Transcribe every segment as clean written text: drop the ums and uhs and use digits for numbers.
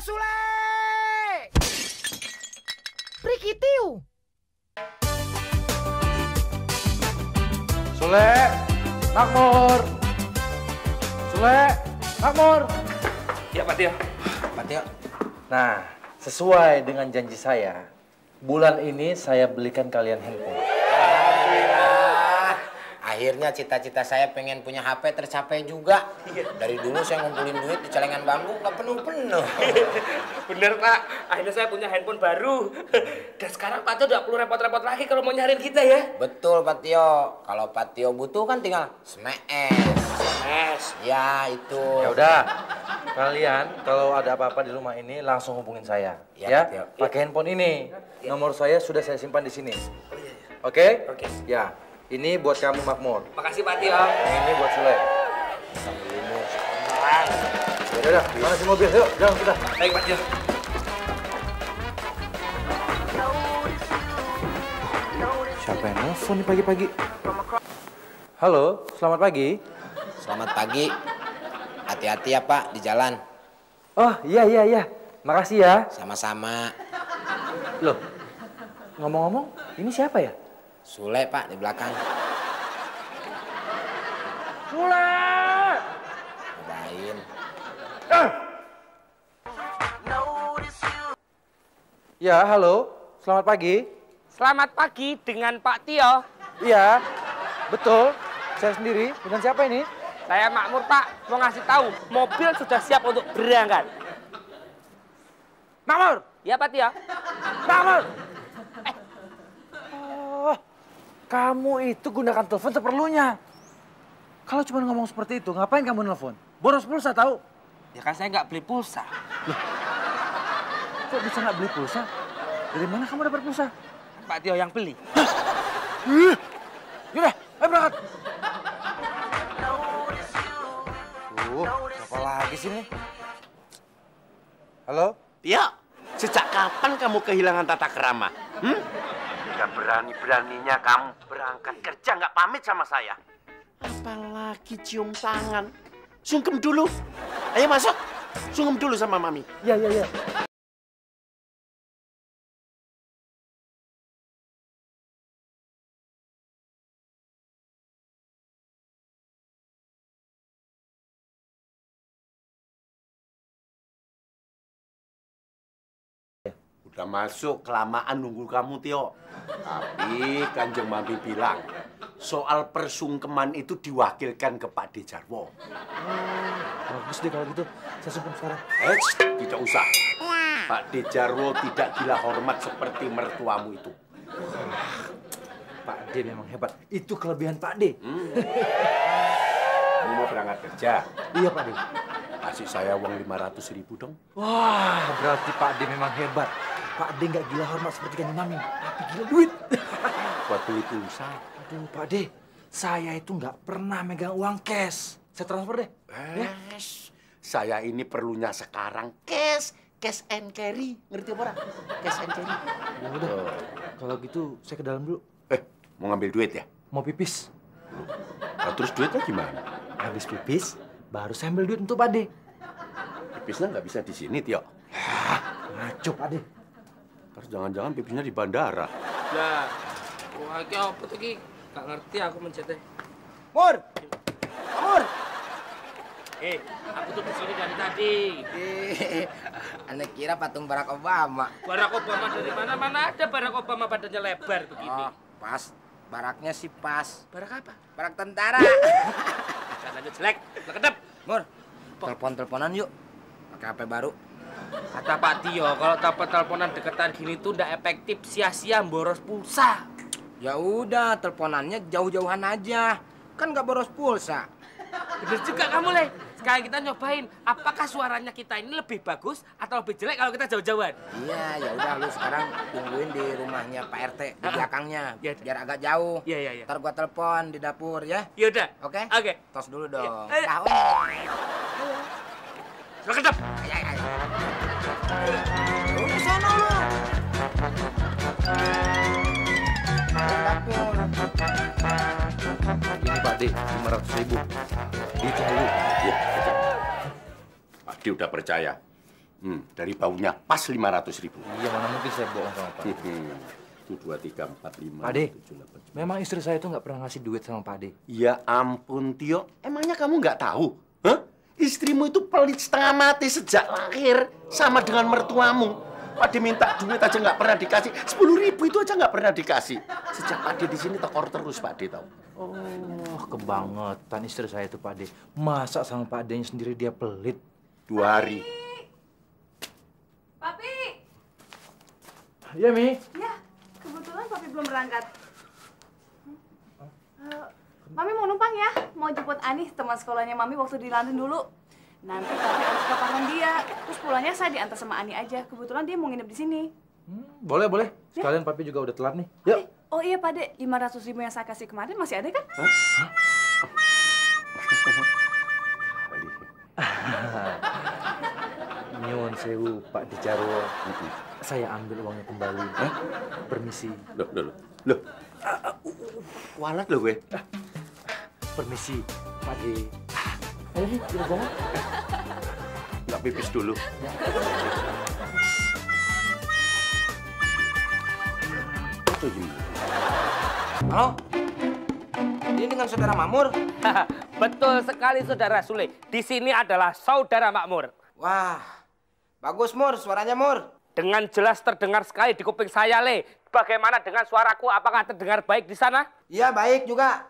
Sule! Prikitiu. Sule, makmur. Sule, makmur. Ya, Pak Tio. Pak Tio. Nah, sesuai dengan janji saya, bulan ini saya belikan kalian handphone. Akhirnya cita-cita saya pengen punya HP tercapai juga. Dari dulu saya ngumpulin duit di celengan bambu nggak penuh-penuh. Bener, Pak. Akhirnya saya punya handphone baru. Dan sekarang Pak Tio nggak perlu repot-repot lagi kalau mau nyariin kita ya. Betul, Pak Tio. Kalau Pak Tio butuh kan tinggal sms. Mas. Ya, itu. Ya udah, kalian kalau ada apa-apa di rumah ini langsung hubungin saya. Ya, Ya, Tio. pakai handphone ini. Nomor saya sudah saya simpan di sini. Oke? Oke. Ya, ini buat kamu Makmur. Makasih, Pak Tio. Yang ini buat Sule. Ya udah, mana si mobil? Yuk, jalan kita. Baik, Pak Tio. Siapa yang nelfon nih pagi-pagi? Halo, selamat pagi. Selamat pagi. Hati-hati ya, Pak, di jalan. Oh, iya. Makasih ya. Sama-sama. Loh, ngomong-ngomong, ini siapa ya? Sule, Pak, di belakang. Sule! Cobain. Ya, halo. Selamat pagi. Selamat pagi dengan Pak Tio. Iya, betul. Saya sendiri. Dengan siapa ini? Saya Makmur, Pak. Mau ngasih tahu, mobil sudah siap untuk berangkat. Makmur! Ya, Pak Tio. Makmur! Oh, kamu itu gunakan telepon seperlunya. Kalau cuma ngomong seperti itu, ngapain kamu nelfon? Boros pulsa tahu? Ya kan saya nggak beli pulsa. Kok bisa nggak beli pulsa? Dari mana kamu dapat pulsa? Pak Tio yang beli. Yaudah, ayo berangkat. Apa lagi sih nih? Halo? Tio, sejak kapan kamu kehilangan tata kerama? Udah berani-beraninya kamu berangkat kerja nggak pamit sama saya. Apalagi cium tangan. Sungkem dulu. Ayo masuk. Sungkem dulu sama Mami. Iya. Udah masuk, kelamaan nunggu kamu, Tio. Tapi Kanjeng Mami bilang, soal persungkeman itu diwakilkan ke Pak Dejarwo. Bagus deh kalau gitu. Saya sungkem sekarang. Tidak usah. Pak Dejarwo tidak gila hormat seperti mertuamu itu. Pak D memang hebat. Itu kelebihan Pak D. Kamu mau berangkat kerja? Iya, Pak D. Kasih saya uang 500.000 dong. Wah, berarti Pak D memang hebat. Pak D nggak gila hormat seperti Kanjeng Mami, tapi gila duit. Buat beli pulsa. Aduh, Pak D, saya itu nggak pernah megang uang cash. Saya transfer deh. Ya. Saya ini perlunya sekarang cash and carry. Ngerti apa, Ra? Cash and carry. Ya udah, kalau gitu saya ke dalam dulu. Mau ngambil duit ya? Mau pipis. Nah, terus duitnya gimana? Habis pipis, baru saya ambil duit untuk Pak D. Pipisnya nggak bisa di sini, Tio. Ngaco, Pak D. Terus jangan-jangan pipisnya di bandara. Lah, wah iki apa tuh ki? Gak ngerti aku mencetnya. Mur! Mur! Aku tuh di sini dari tadi. Anda kira patung Barack Obama. Barack Obama dari mana? Mana ada Barack Obama badannya lebar begini. Oh, pas. Baraknya sih pas. Barack apa? Barak tentara. Jalannya jelek. Lah kedap. Mur, telepon-teleponan yuk. Pakai HP baru. Kata Pak Tio, kalau teleponan deketan gini tuh ndak efektif, sia-sia boros pulsa. Ya udah, teleponannya jauh-jauhan aja. Kan nggak boros pulsa. Bener juga kamu, Le. Sekarang kita nyobain, apakah suaranya kita ini lebih bagus atau lebih jelek kalau kita jauh-jauhan? Iya, ya udah lu sekarang tungguin di rumahnya Pak RT di belakangnya. Ya, Biar agak jauh. Iya. Ntar gua telepon di dapur ya. Yaudah. Oke? Oke. Tos dulu dong. Ayo. Tahu. Lah kedap. Ayo. Lu sono lu. Dapur. Ini Pak D, 500.000. Dihitung dulu. Ya, Pak D udah percaya. Dari baunya pas 500.000. Iya, mana mungkin saya bohong sama Pak. Itu 2, 3, 4, 5, Pak De, 7, 8. memang istri saya itu nggak pernah ngasih duit sama Pak De. Ya ampun, Tio. Emangnya kamu nggak tahu? Hah? Istrimu itu pelit setengah mati sejak lahir. Sama dengan mertuamu. Pak De minta duit aja nggak pernah dikasih. 10.000 itu aja nggak pernah dikasih. Sejak Pak De di sini tekor terus, Pak De tahu. Oh, kebangetan istri saya itu Pak De. Masa sama Pak De-nya sendiri dia pelit? 2 hari. Papi! Iya, Mi. Ya, kebetulan Papi belum berangkat. Mami mau numpang ya, mau jemput Ani, teman sekolahnya Mami waktu di London dulu. Nanti Papi harus ke apartemen dia, terus pulangnya saya diantar sama Ani aja. Kebetulan dia mau nginep di sini. Boleh, boleh. Sekalian Papi juga udah telat nih. Yuk. Oh iya Pak De, 500.000 yang saya kasih kemarin masih ada kan? Nyuwun sewu, Pak De Jarwo. Saya ambil uangnya kembali. Permisi. Loh. Kualat loh gue. Permisi, Pak De. Ayo nih, kita bangun. Nggak pipis dulu. Itu gimana? Halo? Ini dengan saudara Makmur? Betul sekali Saudara Sule. Di sini adalah Saudara Makmur. Wah, bagus Mur, suaranya Mur. Dengan jelas terdengar sekali di kuping saya, Le. Bagaimana dengan suaraku? Apakah terdengar baik di sana? Iya, baik juga.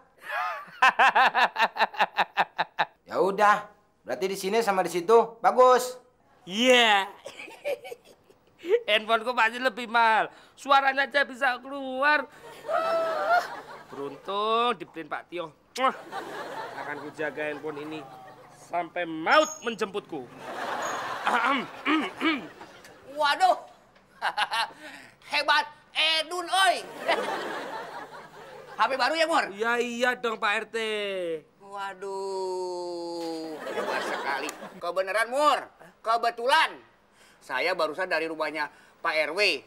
Ya udah, berarti di sini sama di situ bagus. Iya. Handphoneku pasti lebih mahal. Suaranya aja bisa keluar. Beruntung dibeliin Pak Tio. Akan kujaga handphone ini sampai maut menjemputku. Waduh, hebat Edun, oi. HP baru ya, Mur? Ya iya dong Pak RT. Waduh, hebat sekali. Kebenaran, Mur. Kebetulan. Saya barusan dari rumahnya Pak RW.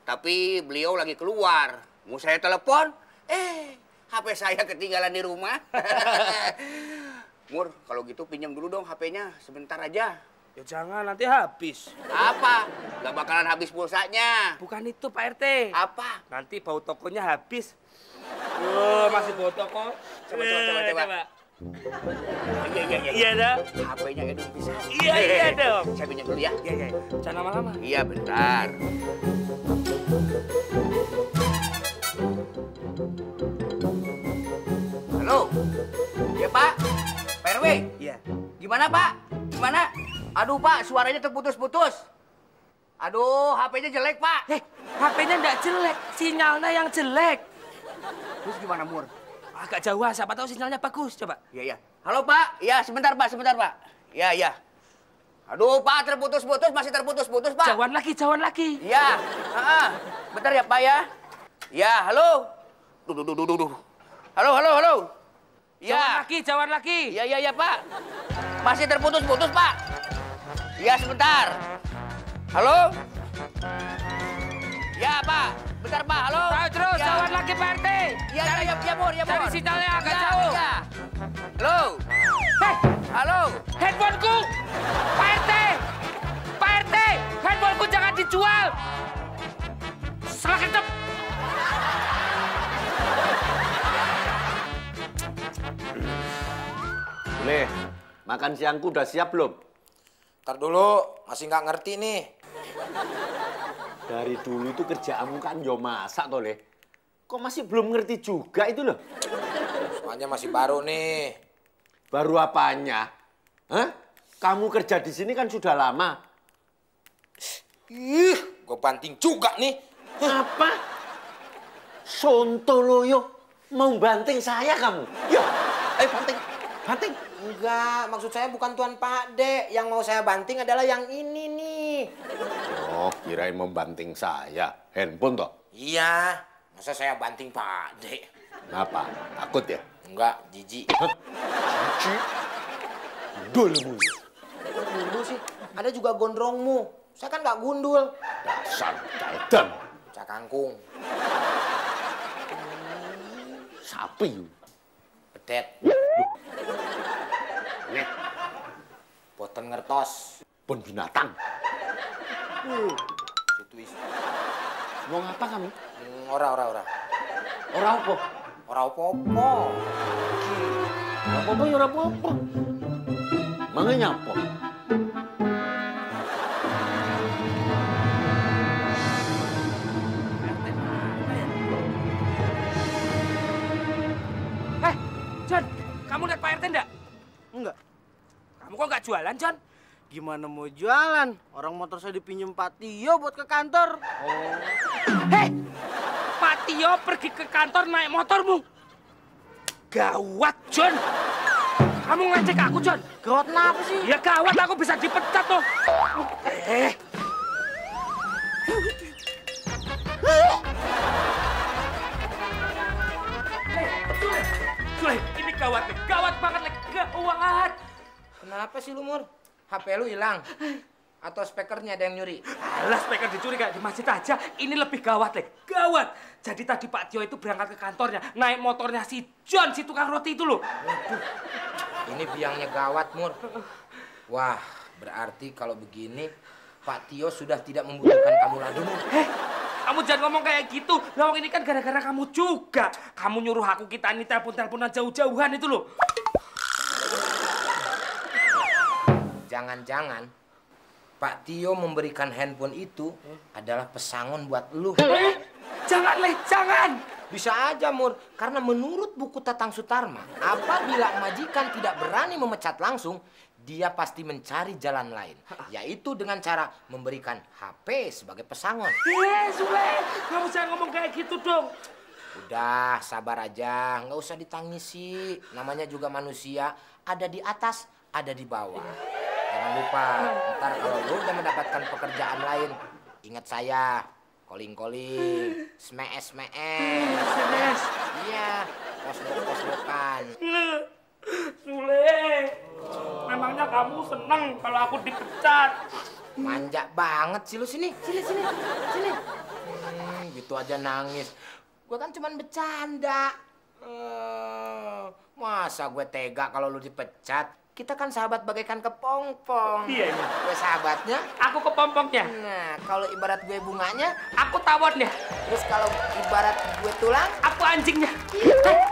Tapi beliau lagi keluar. Mau saya telepon, HP saya ketinggalan di rumah. Mur, kalau gitu pinjam dulu dong HP-nya. Sebentar aja. Ya jangan, nanti habis. Apa? Gak bakalan habis pulsanya. Bukan itu Pak RT. Apa? Nanti bau tokonya habis. Oh, masih bau toko. Coba. Iya. Iya dong. HP-nya Edun bisa. Iya dong. Saya pinjam dulu ya. Iya. Jangan lama-lama. Iya, bentar. Halo? Ya, Pak? Pak RW? Iya. Gimana, Pak? Gimana? Aduh, Pak, suaranya terputus-putus. Aduh, HP-nya jelek, Pak. HP-nya nggak jelek, sinyalnya yang jelek. Terus gimana, Mur? Agak jauh, siapa tahu sinyalnya bagus. Coba. Iya. Halo, Pak? Iya, sebentar, Pak. Iya. Aduh, Pak, terputus-putus, masih terputus-putus, Pak. Jauhan lagi. Iya. Bentar ya, Pak ya. Ya, halo. Duh. Halo. Ya. Jauhan lagi. Iya, Pak. Masih terputus-putus, Pak. Iya, sebentar. Halo? Ya, Pak. Bentar, Pak. Halo? Terus, Ya. jauhan lagi Pak RT. Iya, Mur. Cari sinyalnya agak Iya, jauh. iya. Halo? Halo? Handphoneku! Pak RT! Handphoneku jangan dijual! Salah ketep! Boleh. Makan siangku udah siap belum? Ntar dulu, masih nggak ngerti nih. Dari dulu itu kerjaanmu kan yo masak toh, Le. Kok masih belum ngerti juga itu loh? Soalnya masih baru nih. Baru apanya? Hah? Kamu kerja di sini kan sudah lama. Ih, gue banting juga nih. Apa? Sontoloyo mau banting saya kamu? Yo, ayo banting. Enggak, maksud saya bukan Tuan Pak De. Yang mau saya banting adalah yang ini nih. Oh, kirain mau banting saya. Handphone toh? Iya, masa saya banting Pak De? Kenapa? Takut ya? Enggak, jijik. Jijik? Gundulmu. Gundul sih, ada juga gondrongmu. Saya kan nggak gundul. Dasar kaldan. Cakangkung. Sapi. Pedet. Nih, Boten ngertos. pun binatang. Situ is. Mau ngapa kamu? Ora. Orang apa? Ora opo-opo. Apa-apa ya apa-apa. Manganya apa? John, kamu lihat Pak RT enggak? Enggak. Kamu kok nggak jualan, John? Gimana mau jualan? Orang motor saya dipinjem Pak Tio buat ke kantor. Hei, Pak Tio pergi ke kantor naik motormu. Gawat, John. Kamu ngecek aku, John. Gawat kenapa sih? Ya gawat, aku bisa dipecat tuh. Sule, ini gawat nih. Gawat banget, nih. Gawat. Kenapa sih lu, Mur? HP lu hilang? Atau spekernya ada yang nyuri? Alah, speaker dicuri kayak di masjid aja. Ini lebih gawat, Lek. Gawat. Jadi tadi Pak Tio itu berangkat ke kantornya, naik motornya si John, si tukang roti itu loh. Ini biangnya gawat, Mur. Wah, berarti kalau begini, Pak Tio sudah tidak membutuhkan kamu lagi, Mur. Kamu jangan ngomong kayak gitu. Lawang ini kan gara-gara kamu juga. Kamu nyuruh aku kita ini telepon-teleponan jauh-jauhan itu loh. Jangan-jangan Pak Tio memberikan handphone itu adalah pesangon buat lu. Jangan, Le, jangan. Bisa aja, Mur. Karena menurut buku Tatang Sutarma, apabila majikan tidak berani memecat langsung, dia pasti mencari jalan lain. Yaitu dengan cara memberikan HP sebagai pesangon. Sule, kamu jangan ngomong kayak gitu dong. Udah, sabar aja. Nggak usah ditangisi. Namanya juga manusia. Ada di atas, ada di bawah. Jangan lupa, ntar kalau lu udah mendapatkan pekerjaan lain, ingat saya. Calling, smash. Iya, pos-pokan. Sule, memangnya kamu seneng kalau aku dipecat? Manja banget sih lu, sini. Gitu aja nangis. Gue kan cuman bercanda. Masa gue tega kalau lu dipecat? Kita kan sahabat bagaikan kepompong. Iya. Gue sahabatnya. Aku kepompongnya. Nah, kalau ibarat gue bunganya, Aku tawonnya. terus kalau ibarat gue tulang, Aku anjingnya. tuh.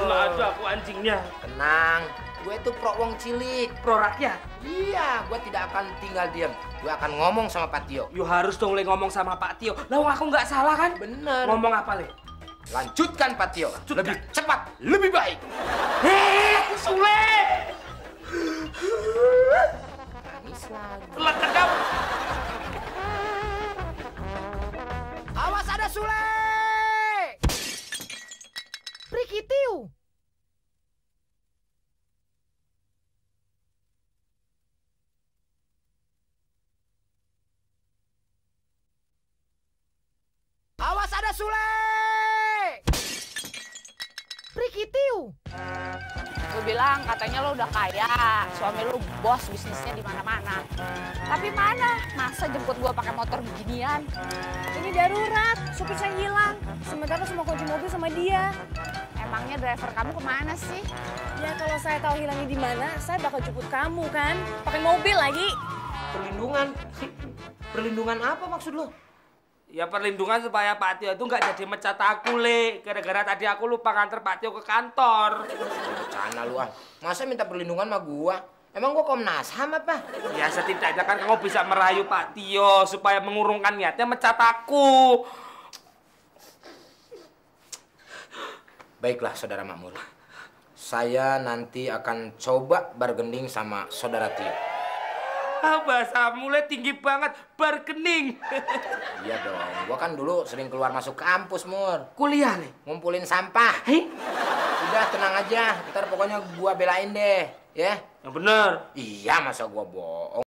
Nggak ada aku anjingnya. Tenang, gue tuh pro wong cilik. Pro rakyat. Iya, gue tidak akan tinggal diam. Gue akan ngomong sama Pak Tio. You harus dong, Le, ngomong sama Pak Tio. Lah, aku nggak salah kan? Bener. Ngomong apa, Le? Lanjutkan Pak Tio. Lanjutkan. Lebih cepat, lebih baik. Sule! Nangis lagi. Lekadap. Awas ada Sule! Prikitiu. Awas ada Sule! Prikitiu. Lu bilang katanya lo udah kaya, suami lu bos bisnisnya di mana-mana. Tapi mana? Masa jemput gua pakai motor beginian? Ini darurat, supir saya hilang. Sementara semua kunci mobil sama dia. Emangnya driver kamu kemana sih? Ya kalau saya tahu hilangnya di mana, saya bakal jemput kamu kan, pakai mobil lagi. Perlindungan? Perlindungan apa maksud lo? Ya perlindungan supaya Pak Tio itu nggak jadi mecat aku, Le. Gara-gara tadi aku lupa nganter Pak Tio ke kantor. Bercanda lu, ah. Masa minta perlindungan sama gua? Emang gua Komnas HAM apa? Ya setidaknya kan kamu bisa merayu Pak Tio supaya mengurungkan niatnya mecat aku. Baiklah, Saudara Makmur. Saya nanti akan coba bargaining sama Saudara Tio. Bahasa mulai tinggi banget, bargaining. Iya dong, gua kan dulu sering keluar masuk kampus, Mur. Kuliah, Le. Ngumpulin sampah. Hei? Udah, tenang aja. Ntar pokoknya gua belain deh, ya. Yang bener. Iya, masa gua bohong.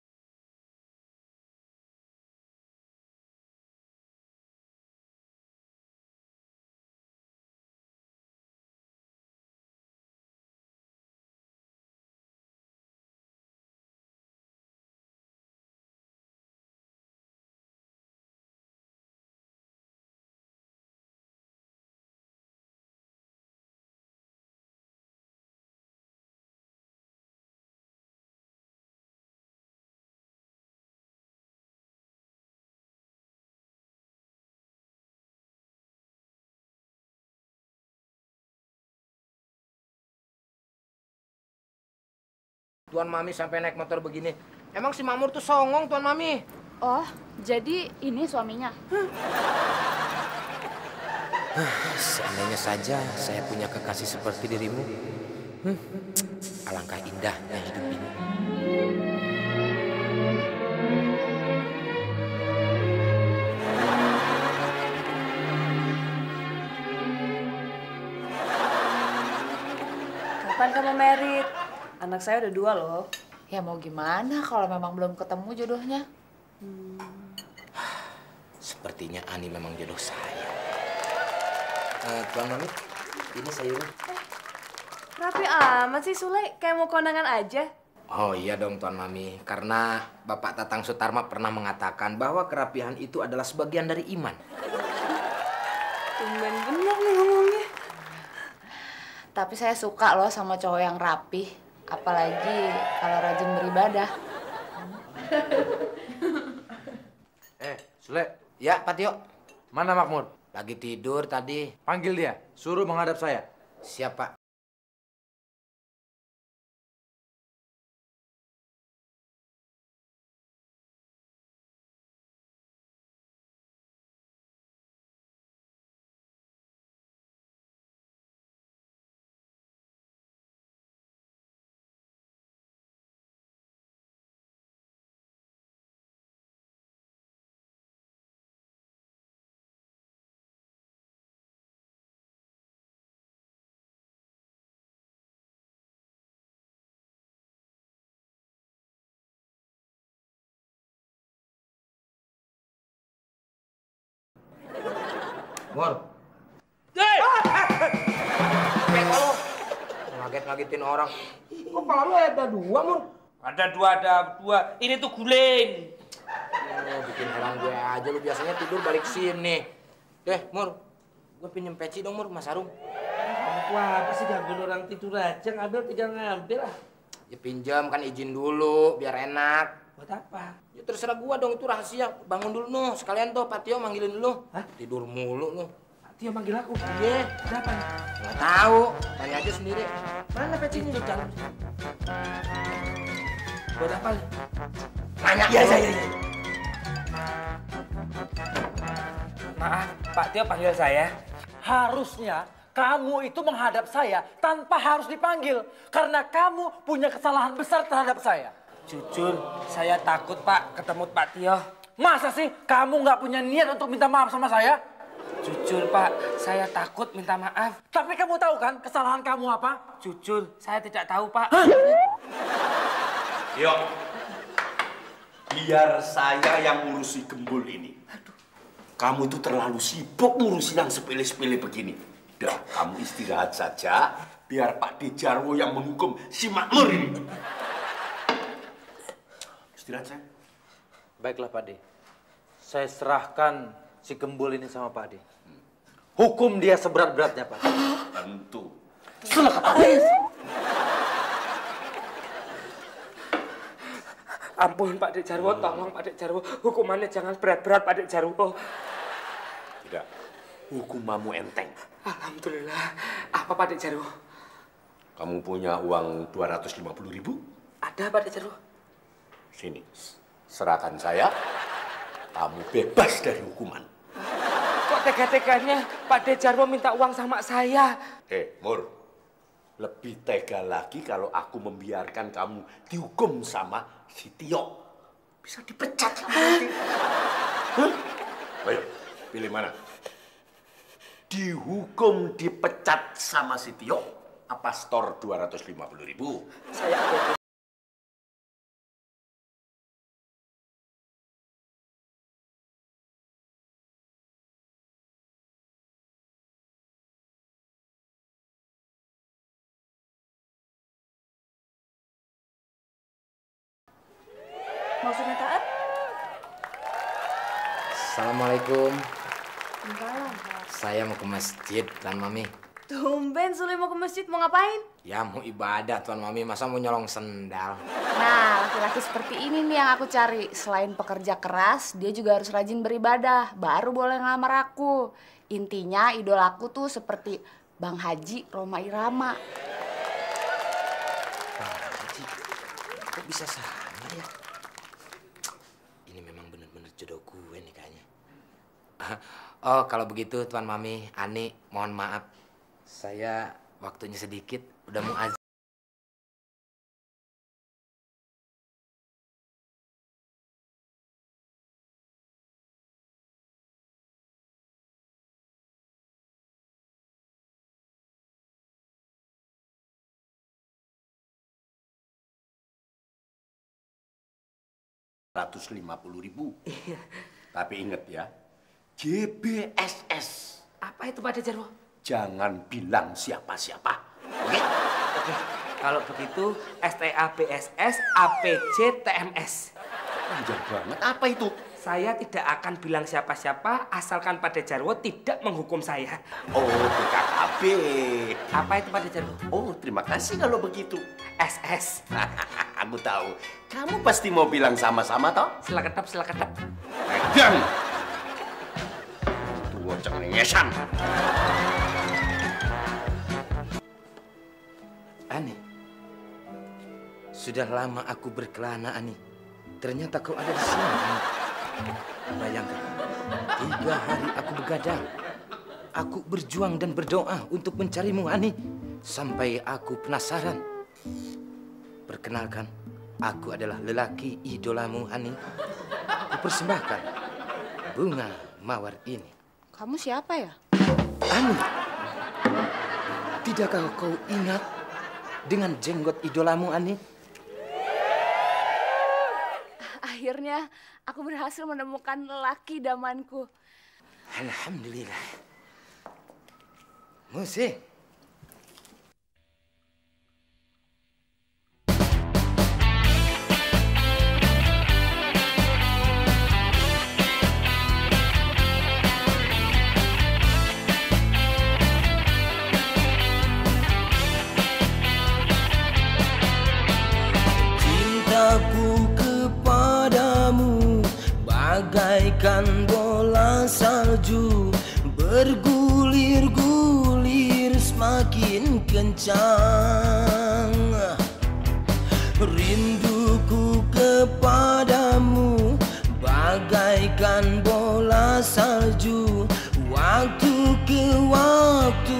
Tuan Mami sampai naik motor begini. Emang si Makmur tuh songong, Tuan Mami. Oh, jadi ini suaminya? Seandainya saja saya punya kekasih seperti dirimu. Alangkah indahnya hidup ini. Kapan kamu merit? Anak saya udah 2 loh. Ya mau gimana kalau memang belum ketemu jodohnya? Sepertinya Ani memang jodoh saya. Tuan Mami, ini sayurnya. Rapi amat sih Sule, kayak mau kondangan aja. Oh iya dong Tuan Mami, karena Bapak Tatang Sutarma pernah mengatakan bahwa kerapihan itu adalah sebagian dari iman. Tumben bener nih ngomongnya. Tapi saya suka loh sama cowok yang rapih. Apalagi kalau rajin beribadah. Sule. Ya, Pak Tio. Mana Makmur? Lagi tidur tadi. Panggil dia, suruh menghadap saya. Siap, Pak. Mur. Peka lu. Ngaget-ngagetin orang. Kok kepala lu ada 2, Mur? Ada dua. Ini tuh guling. Oh, bikin heran gue aja. Lu biasanya tidur balik sini. Deh, Mur. Gue pinjem peci dong, Mur, Mas Arum. Kamu tuh apa sih gangguin orang tidur aja? Ngambil tinggal ngambil lah. Ya pinjam kan izin dulu, biar enak. Buat apa? Ya terserah gua dong, itu rahasia. Bangun dulu noh, sekalian tuh Pak Tio manggilin lu. Hah? Tidur mulu lu. Pak Tio manggil aku. Iya. Kenapa? Nggak tahu, tanya aja sendiri. Mana pecinya? Itu jalan. Buat apa? Nanya. Iya. Maaf, Pak Tio panggil saya. Harusnya kamu itu menghadap saya tanpa harus dipanggil. Karena kamu punya kesalahan besar terhadap saya. Jujur, saya takut Pak ketemu Pak Tio. Masa sih kamu nggak punya niat untuk minta maaf sama saya? Jujur Pak, saya takut minta maaf. Tapi kamu tahu kan kesalahan kamu apa? Jujur, saya tidak tahu Pak. Yuk, biar saya yang ngurusi Gembul ini. Kamu itu terlalu sibuk ngurusin yang sepele-sepele begini. Dah, kamu istirahat saja, biar Pak Dejarwo yang menghukum si Makmur ini. Istirahat saya. Baiklah Pak De. Saya serahkan si Gembul ini sama Pak De. Hukum dia seberat-beratnya Pak De. Tentu. Ampun Pak Dek Jarwo, tolong Pak Dek Jarwo. Hukumannya jangan berat-berat Pak Dek Jarwo. Tidak, hukumamu enteng. Alhamdulillah. Apa Pak Dek Jarwo? Kamu punya uang 250.000? Ada Pak Dek Jarwo. Sini, serahkan saya. Kamu bebas dari hukuman. Kok tega-teganya Pak Dek Jarwo minta uang sama saya? Mur, lebih tega lagi kalau aku membiarkan kamu dihukum sama si Tio. Bisa dipecat nanti. Ayo, pilih mana? Dihukum dipecat sama si Tio, apa store 250.000? Saya ada. Maksudnya taat? Assalamualaikum. Enggak. Saya mau ke masjid, Tuan Mami. Tumben Sule mau ke masjid, mau ngapain? Ya mau ibadah, Tuan Mami. Masa mau nyolong sendal? Nah, laki-laki seperti ini nih yang aku cari. Selain pekerja keras, dia juga harus rajin beribadah. Baru boleh ngelamar aku. Intinya idolaku tuh seperti Bang Haji Rhoma Irama. kok bisa sama ya? Ini memang benar-benar jodoh gue nih kayaknya. Oh, kalau begitu Tuan Mami, Ani, mohon maaf. Saya waktunya sedikit, udah mau azan. Rp150.000. Tapi ingat ya, GBSS. Apa itu Pak Jarwo? Jangan bilang siapa-siapa. Oke? Oke, kalau begitu STA BSS APJ TMS. Panjang banget. Apa itu? Saya tidak akan bilang siapa-siapa asalkan Pak Jarwo tidak menghukum saya. Oh, BKKB. Apa itu Pak Jarwo? Oh, terima kasih kalau begitu. SS. Aku tahu. Kamu pasti mau bilang sama-sama, toh? Silakedap, silakedap. Medan. Tua cengengesan. Ani, sudah lama aku berkelana, Ani. Ternyata kau ada di sini, Ani. Bayangkan, 3 hari aku begadang. Aku berjuang dan berdoa untuk mencarimu, Ani. Sampai aku penasaran. Perkenalkan, aku adalah lelaki idolamu, Ani. Kupersembahkan bunga mawar ini. Kamu siapa ya? Ani, tidakkah kau ingat dengan jenggot idolamu, Ani? Akhirnya aku berhasil menemukan lelaki idamanku. Alhamdulillah. Musik. Cintaku kepadamu bagaikan bola salju, bergulir-gulir semakin kencang. Rinduku kepadamu bagaikan bola salju, waktu ke waktu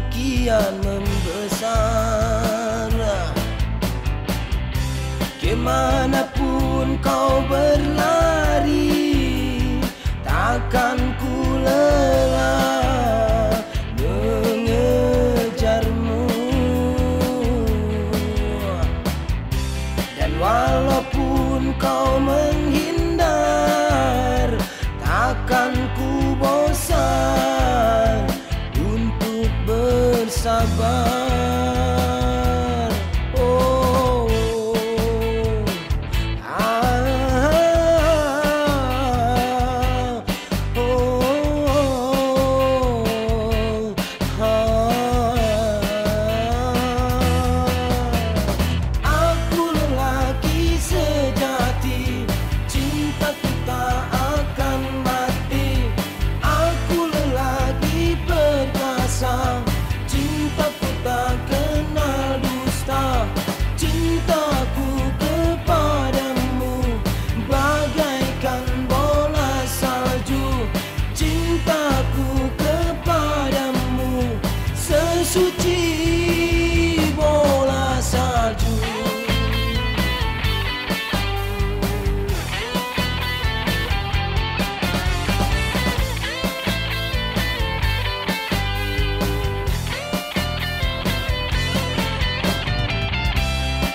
kian membesar. Kemanapun kau berlari, takkan ku lelah mengejarmu. Dan walaupun kau menghindar, takkan ku bosan untuk bersabar.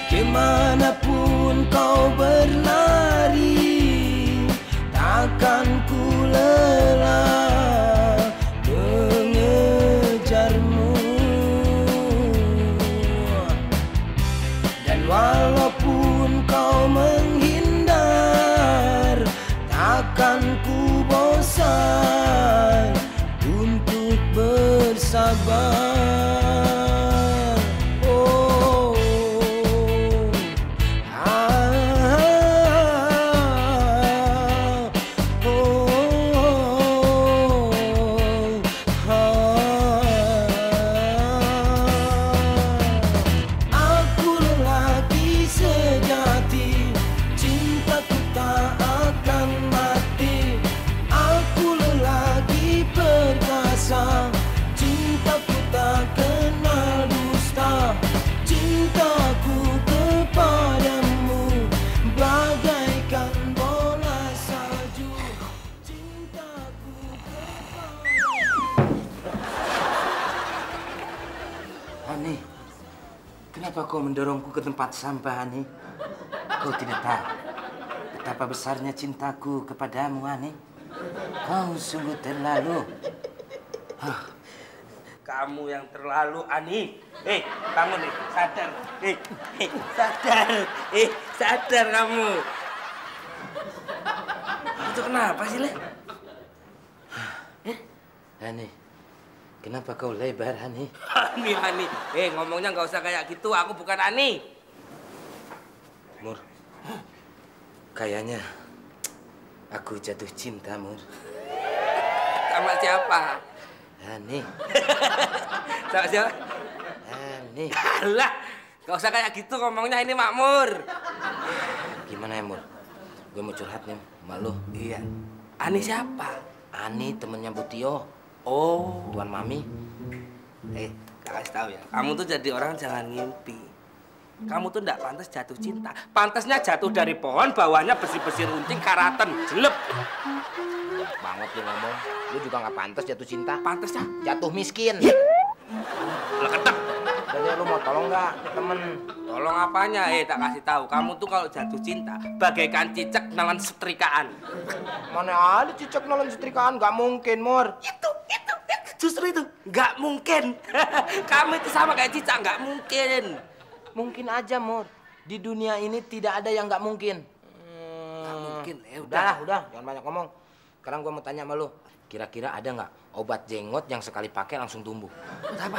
Kemanapun kau berlari, takkan ku lelah mengejarmu. Dan walaupun kau menghindar, takkan ku bosan untuk bersabar. Aku lelaki sejati, Kenapa kau mendorongku ke tempat sampah, Ani? Kau tidak tahu betapa besarnya cintaku kepadamu, Ani. Kau sungguh terlalu. Kamu yang terlalu, Ani. Bangun nih, sadar. Sadar. Sadar kamu. Itu kenapa sih, Le? Ani, kenapa kau lebar, Ani? Ani. Ngomongnya nggak usah kayak gitu. Aku bukan Ani. Mur, kayaknya aku jatuh cinta, Mur. Sama siapa? Ani. Sama siapa? Ani. Alah, nggak usah kayak gitu ngomongnya, ini Makmur. Gimana ya, Mur? Gue mau curhat nih, malu. Iya. Ani siapa? Ani temennya Bu Tio. Oh. Tuan Mami. Kasih tahu ya, kamu tuh jadi orang jangan ngimpi. Kamu tuh nggak pantas jatuh cinta. Pantasnya jatuh dari pohon, bawahnya besi-besi runcing, karatan, jelek. Banget lu ngomong. Lu juga nggak pantas jatuh cinta. Pantasnya jatuh miskin. Leketek. Jadi lu mau tolong nggak temen? Tolong apanya? Tak kasih tahu. Kamu tuh kalau jatuh cinta bagaikan cicak nelan setrikaan. Mana ada cicak nelan setrikaan? Nggak mungkin, Mur. Itu. Justru itu. Nggak mungkin. Kamu itu sama kayak cicak. Nggak mungkin. Mungkin aja, Mur. Di dunia ini tidak ada yang nggak mungkin. Nggak mungkin. Udah. Jangan banyak ngomong. Sekarang gua mau tanya sama lu. Kira-kira ada nggak obat jenggot yang sekali pakai langsung tumbuh? Apa?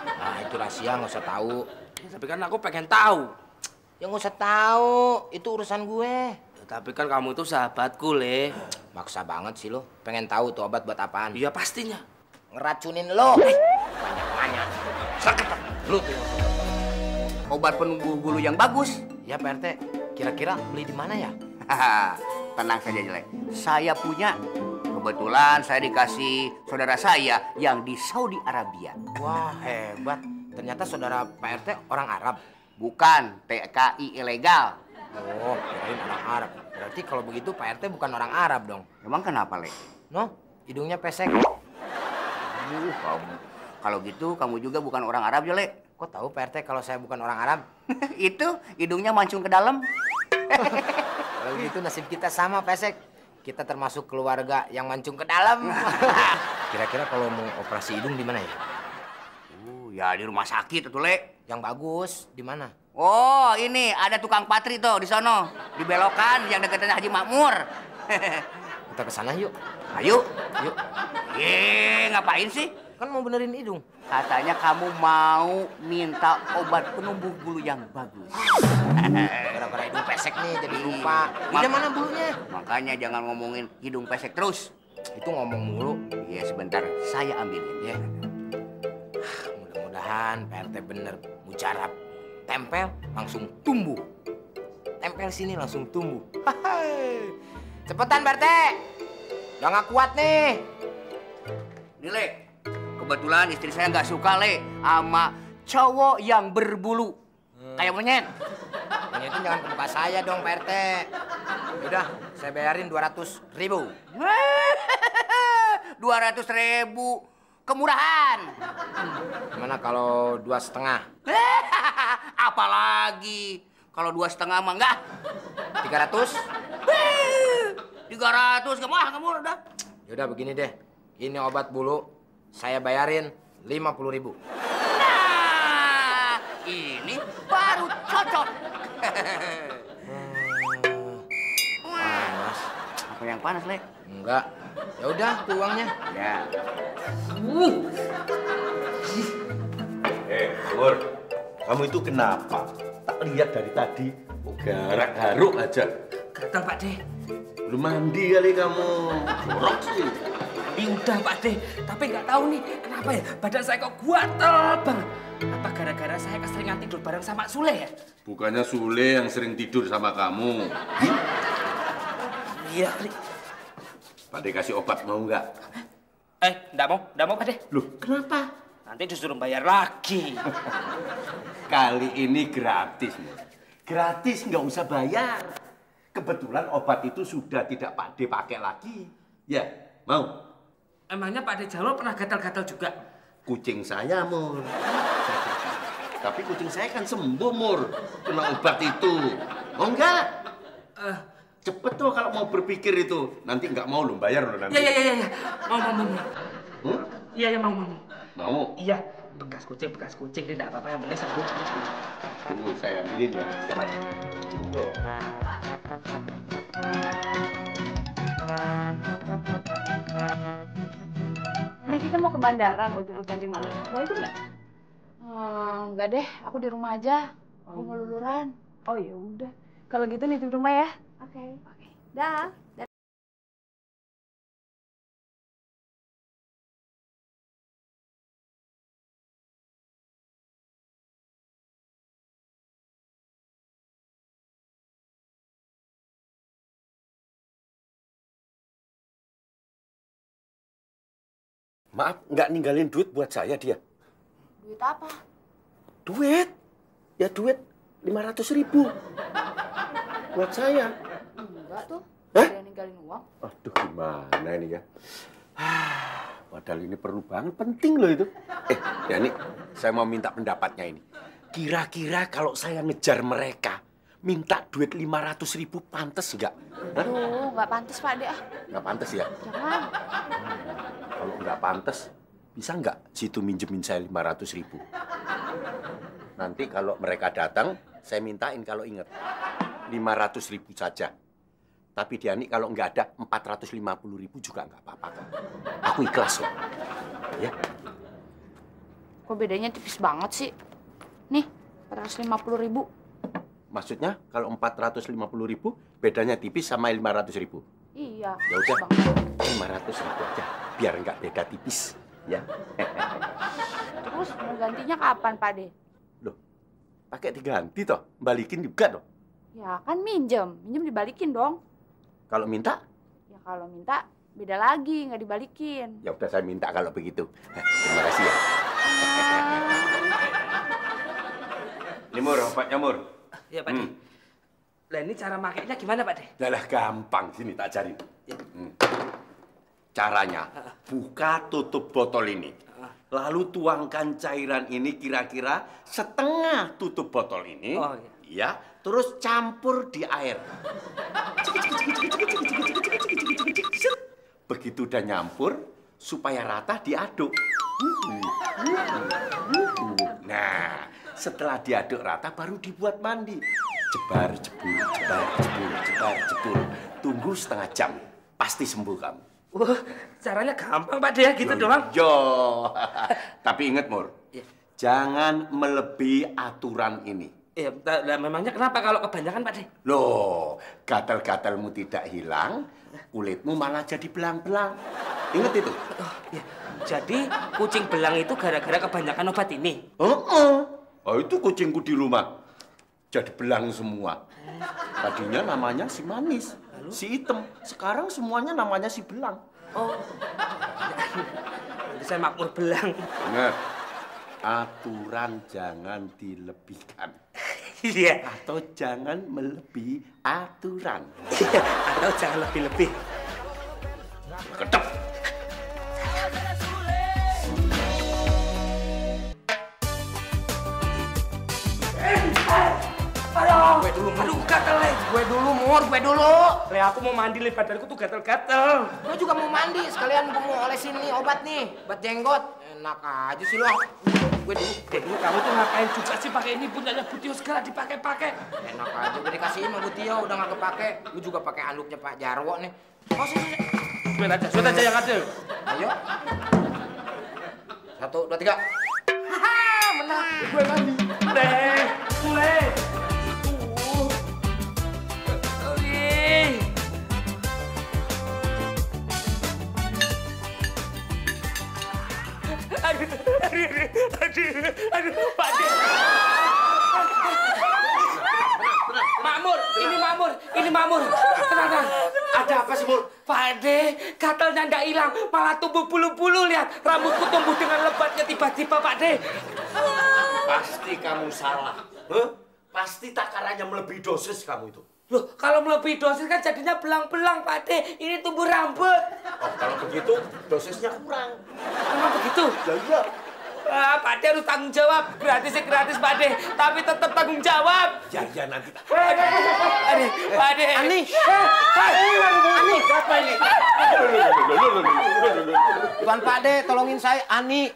Nah, itu rahasia, nggak usah tahu. Ya, tapi kan aku pengen tahu. Ya nggak usah tahu. Itu urusan gue. Ya, tapi kan kamu itu sahabatku, Le. Maksa banget sih lo. Pengen tahu tuh obat buat apaan? Iya, pastinya. Ngeracunin lo. Banyak-banyak. Lu obat penumbuh bulu yang bagus. Ya, Pak RT. Kira-kira beli di mana ya? Tenang saja, Jelek. Saya punya. Kebetulan saya dikasih saudara saya yang di Saudi Arabia. Wah, hebat. Ternyata saudara Pak RT orang Arab. Bukan, TKI ilegal. Oh, kirain orang Arab. Berarti kalau begitu Pak RT bukan orang Arab dong. Emang kenapa, Le? No, hidungnya pesek. Kamu. Kalau gitu kamu juga bukan orang Arab, ya, Le? Kok tahu Pak RT kalau saya bukan orang Arab? Itu hidungnya mancung ke dalam. Kalau gitu nasib kita sama, pesek. Kita termasuk keluarga yang mancung ke dalam. Kira-kira kalau mau operasi hidung di mana ya? Ya di rumah sakit tuh, Le. Yang bagus di mana? Oh, ini ada tukang patri tuh di sono. Di belokan yang dekatnya Haji Makmur. Kita ke sana yuk. Ayo. Yuk. Ngapain sih? Kan mau benerin hidung. Katanya kamu mau minta obat penumbuh bulu yang bagus. Gara-gara hidung pesek nih jadi lupa. Ini mana bulunya? Makanya jangan ngomongin hidung pesek terus. Itu ngomong mulu. Iya, sebentar. Saya ambilin ya. Mudah-mudahan Pak RT bener mujarab. Tempel langsung tumbuh. Tempel sini langsung tumbuh. Cepetan Pak RT. Udah nggak kuat nih. Nih, Le. Kebetulan istri saya nggak suka, Le, sama cowok yang berbulu. Kayak monyet. Itu jangan ke muka saya dong, Pak RT. Udah, saya bayarin 200.000. 200.000. Kemurahan. Gimana kalau 2,5? Apalagi kalau 2,5 mah enggak. 300? 300 nggak murah dah. Yaudah begini deh. Ini obat bulu, saya bayarin 50.000. Nah, ini baru cocok. Panas. Apa yang panas, Le? Enggak. Ya udah, tuh uangnya. Ya. Mur, kamu itu kenapa? Tak lihat dari tadi, garak-garuk aja. Gatal, Pak De. Belum mandi kali kamu. Jorok sih. Udah, Pak De. Tapi nggak tahu nih, kenapa ya badan saya kok gatel banget. Apa gara-gara saya keseringan tidur bareng sama Sule ya? Bukannya Sule yang sering tidur sama kamu. Iya, Pak De kasih obat mau nggak? Nggak mau Pak De. Loh, kenapa? Nanti disuruh bayar lagi. Kali ini gratis, Mur. Gratis, nggak usah bayar. Kebetulan obat itu sudah tidak Pak De pakai lagi. Ya, mau? Emangnya Pak De Jalur pernah gatal-gatal juga? Kucing saya, Mur. Tapi kucing saya kan sembuh, Mur. Kena obat itu. Mau nggak? Cepet tuh kalau mau berpikir itu. Nanti nggak mau lo, bayar lo nanti. Iya. Mau. Iya, mau. Mau? Iya. Bekas kucing. Tidak apa-apa, yang penting sembuh. Tunggu, saya ambilin ya. Cepat. Nah, kita mau ke bandara buat jemput anjing malam. Mau ikut nggak? Enggak deh, aku di rumah aja. Aku mau luluran. Oh ya udah. Kalau gitu nitip rumah ya. Oke. Dah. Maaf, nggak ninggalin duit buat saya dia. Duit apa? Duit? Ya duit 500.000. Buat saya. Enggak tuh. Hah? Dia ninggalin uang. Aduh, gimana ini ya? Padahal ini perlu banget, penting loh itu. Yani, saya mau minta pendapatnya ini. Kira-kira kalau saya ngejar mereka, minta duit 500.000 pantes nggak? Aduh, nggak pantas Pak De. Nggak pantes ya? Jangan. Kalau nggak pantes, bisa nggak situ minjemin saya 500.000? Nanti kalau mereka datang, saya mintain kalau inget 500.000 saja. Tapi Diani kalau nggak ada 450.000 juga nggak apa-apa. Aku ikhlas kok. Ya. Kok bedanya tipis banget sih? Nih, 450.000. Maksudnya kalau 450.000 bedanya tipis sama 500.000. Iya. Ya udah, 500.000 aja, biar nggak beda tipis. Ya. Terus mau gantinya kapan Pak De? Loh, pakai diganti toh, balikin juga toh. Ya kan minjem dibalikin dong. Kalau minta? Ya kalau minta beda lagi, nggak dibalikin. Ya udah saya minta kalau begitu. Terima kasih ya. Ini Mur, obatnya Mur. Iya, Pak De. Lah ini cara makainya gimana, Pak De? Lah gampang, sini tak ajarin. Caranya, buka tutup botol ini. Lalu tuangkan cairan ini kira-kira setengah tutup botol ini. Oh, iya. Ya, terus campur di air. Begitu udah nyampur, supaya rata diaduk. Nah, setelah diaduk rata baru dibuat mandi. Jebar, jebur. Tunggu setengah jam, pasti sembuh kamu. Wah, caranya gampang Pak De ya, gitu doang. Yo, tapi inget Mur, jangan melebihi aturan ini. Iya, memangnya kenapa kalau kebanyakan Pak De? Loh, gatal-gatalmu tidak hilang, kulitmu malah jadi belang-belang. Ingat itu? Oh, iya. Jadi kucing belang itu gara-gara kebanyakan obat ini? Oh, itu kucingku di rumah. Jadi belang semua. Tadinya namanya si manis, si hitam. Sekarang semuanya namanya si belang. Oh, saya makmur belang. Ingat, aturan jangan dilebihkan. Iya. Atau jangan melebihi aturan. Atau jangan lebih-lebih. Ketep. Gue dulu, aduh gatel Le. Gue dulu, Mur, gue dulu. Le, aku mau mandi Le, badanku tuh gatel-gatel. Gue juga mau mandi, sekalian gue mau olesin nih obat nih, buat jenggot. Enak aja sih lo. Gue dulu, kamu tuh ngapain juga sih pakai ini punyanya Butio segala dipakai-pakai. Enak aja, udah dikasihin sama Butio, udah gak kepake. Gue juga pakai anduknya Pak Jarwo nih. Oh, sini. Suet aja yang ada. Ayo. 1, 2, 3. Haha, menang. Gue mandi. Le. Aduh, Pak De. Ini Makmur. Tenang. Ada apa sih, Mur? Pak De, gatalnya nggak hilang, malah tumbuh bulu-bulu, lihat. Rambutku tumbuh dengan lebatnya tiba-tiba, Pak De. Pasti kamu salah. Pasti takarannya melebihi dosis kamu itu. Loh, kalau melebihi dosis kan jadinya belang-belang, Pak De. Ini tumbuh rambut. Oh, kalau begitu dosisnya kurang. Emang begitu? Ya iya. Pak De harus tanggung jawab. Gratis sih gratis Pak De, tapi tetap tanggung jawab. Ya nanti. Aduh, Pak De. Ani. Ani, apa ini? Tuan Pak De, tolongin saya. Ani.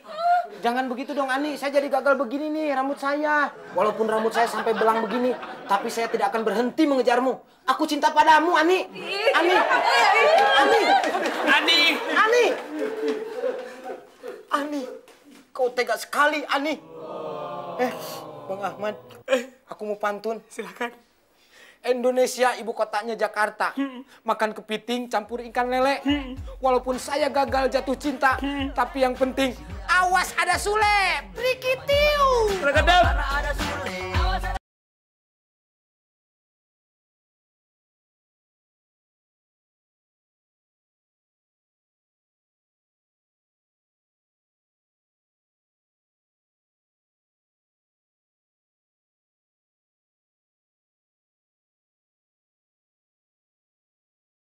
Jangan begitu dong, Ani. Saya jadi gagal begini nih rambut saya. Walaupun rambut saya sampai belang begini, tapi saya tidak akan berhenti mengejarmu. Aku cinta padamu, Ani. Ani. Ani. Ani. Ani. Ani. Kau tega sekali, Ani. Bang Ahmad. Aku mau pantun. Silakan. Indonesia ibu kotanya Jakarta. Makan kepiting campur ikan lele. Walaupun saya gagal jatuh cinta, tapi yang penting awas ada Sule. Prikitiu.